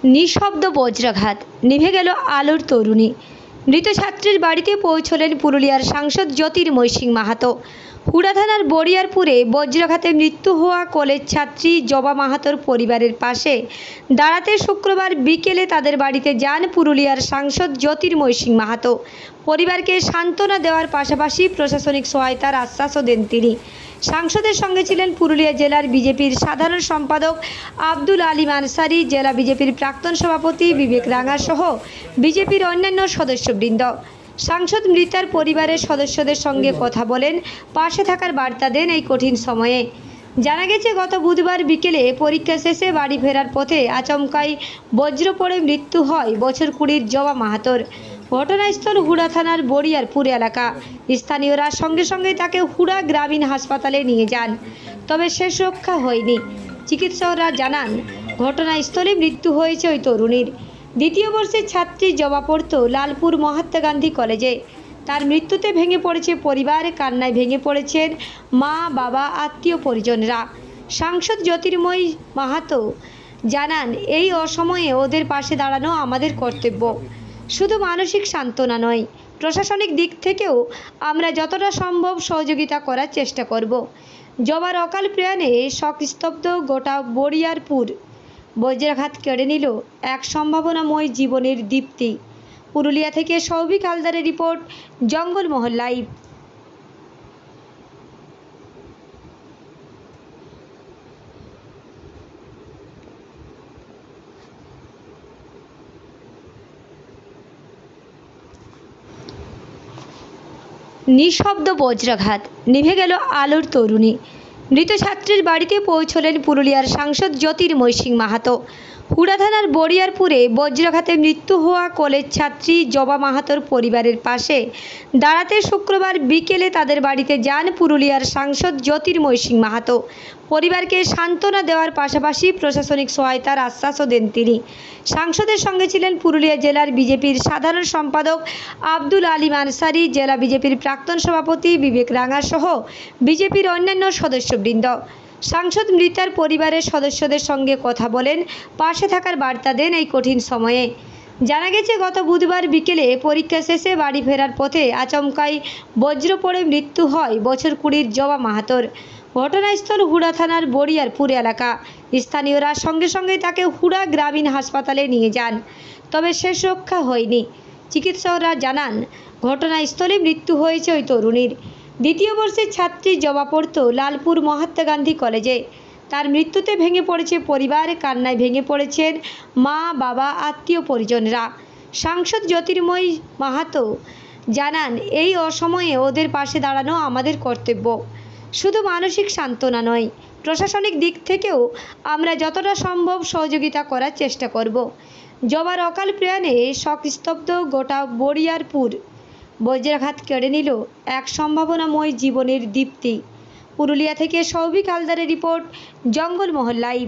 নিঃশব্দ বজ্রাঘাত, নিভে গেল আলোর তরুণী। মৃত ছাত্রীর বাড়িতে পৌঁছলেন পুরুলিয়ার সাংসদ জ্যোতির্ময় সিং মাহাতো। হুড়া থানার বড়িয়ারপুরে বজ্রাঘাতে মৃত্যু হওয়া কলেজ ছাত্রী জবা মাহাতোর পরিবারের পাশে দাঁড়াতে শুক্রবার বিকেলে তাদের বাড়িতে যান পুরুলিয়ার সাংসদ জ্যোতির্ময় সিং মাহাতো। পরিবারকে সান্ত্বনা দেওয়ার পাশাপাশি প্রশাসনিক সহায়তার আশ্বাসও দেন তিনি। সাংসদের সঙ্গে ছিলেন পুরুলিয়া জেলার বিজেপির সাধারণ সম্পাদক আব্দুল আলিম আনসারি, জেলা বিজেপির প্রাক্তন সভাপতি বিবেক রাঙা সহ বিজেপির অন্যান্য সদস্যবৃন্দ। সাংসদ মৃতার পরিবারের সদস্যদের সঙ্গে কথা বলেন, পাশে থাকার বার্তা দেন এই কঠিন সময়ে। জানা গেছে, গত বুধবার বিকেলে পরীক্ষা শেষে বাড়ি ফেরার পথে আচমকাই বজ্র পড়ে মৃত্যু হয় বছর 20-র জবা মাহাতোর। ঘটনাস্থল হুড়া থানার বড়িয়ারপুর এলাকা। স্থানীয়রা সঙ্গে সঙ্গে তাকে হুড়া গ্রামীণ হাসপাতালে নিয়ে যান, তবে শেষ রক্ষা হয়নি। চিকিৎসকরা জানান, ঘটনাস্থলে মৃত্যু হয়েছে ওই তরুণীর। দ্বিতীয় বর্ষের ছাত্রী জবা পড়ত লালপুর মহাত্মা গান্ধী কলেজে। তার মৃত্যুতে ভেঙে পড়েছে পরিবার, কান্নায় ভেঙে পড়েছেন মা, বাবা, আত্মীয় পরিজনরা। সাংসদ জ্যোতির্ময় মাহাতো জানান, এই অসময়ে ওদের পাশে দাঁড়ানো আমাদের কর্তব্য। শুধু মানসিক সান্ত্বনা নয়, প্রশাসনিক দিক থেকেও আমরা যতটা সম্ভব সহযোগিতা করার চেষ্টা করব। জবার অকাল প্রয়াণে শোকস্তব্ধ গোটা বড়িয়ারপুর। বজ্রাঘাত কেড়ে নিল এক সম্ভাবনাময় জীবনের দীপ্তি। পুরুলিয়া থেকে সৌভিক হালদারের রিপোর্ট, জঙ্গলমহল লাইভ। নিঃশব্দ বজ্রাঘাত, নিভে গেল আলোর তরুণী। মৃত ছাত্রীর বাড়িতে পৌঁছলেন পুরুলিয়ার সাংসদ জ্যোতির্ময় সিং মাহাতো। হুড়া থানার বড়িয়ারপুরে বজ্রাঘাতে মৃত্যু হওয়া কলেজ ছাত্রী জবা মাহাতোর পরিবারের পাশে দাঁড়াতে শুক্রবার বিকেলে তাদের বাড়িতে যান পুরুলিয়ার সাংসদ জ্যোতির্ময় সিং মাহাতো। পরিবারকে সান্ত্বনা দেওয়ার পাশাপাশি প্রশাসনিক সহায়তার আশ্বাসও দেন তিনি। সাংসদের সঙ্গে ছিলেন পুরুলিয়া জেলার বিজেপির সাধারণ সম্পাদক আব্দুল আলিম আনসারি, জেলা বিজেপির প্রাক্তন সভাপতি বিবেক রাঙা সহ বিজেপির অন্যান্য সদস্যবৃন্দ। সাংসদ মৃতার পরিবারের সদস্যদের সঙ্গে কথা বলেন, পাশে থাকার বার্তা দেন এই কঠিন সময়ে। জানা গেছে, গত বুধবার বিকেলে পরীক্ষা শেষে বাড়ি ফেরার পথে আচমকাই বজ্র পড়ে মৃত্যু হয় বছর 20-র জবা মাহাতোর। ঘটনাস্থল হুড়া থানার বড়িয়ারপুর এলাকা। স্থানীয়রা সঙ্গে সঙ্গে তাকে হুড়া গ্রামীণ হাসপাতালে নিয়ে যান, তবে শেষ রক্ষা হয়নি। চিকিৎসকরা জানান, ঘটনাস্থলে মৃত্যু হয়েছে ওই তরুণীর। দ্বিতীয় বর্ষের ছাত্রী জবা পড়ত লালপুর মহাত্মা গান্ধী কলেজে। তার মৃত্যুতে ভেঙে পড়েছে পরিবার, কান্নায় ভেঙে পড়েছেন মা, বাবা, আত্মীয় পরিজনরা। সাংসদ জ্যোতির্ময় মাহাতো জানান, এই অসময়ে ওদের পাশে দাঁড়ানো আমাদের কর্তব্য। শুধু মানসিক সান্ত্বনা নয়, প্রশাসনিক দিক থেকেও আমরা যতটা সম্ভব সহযোগিতা করার চেষ্টা করব। জবার অকাল প্রয়াণে শোকস্তব্ধ গোটা বড়িয়ারপুর। বজ্রাঘাত কেড়ে নিল এক সম্ভাবনাময় জীবনের দীপ্তি। পুরুলিয়া থেকে সৌভিক হালদারের রিপোর্ট, জঙ্গলমহল লাইভ।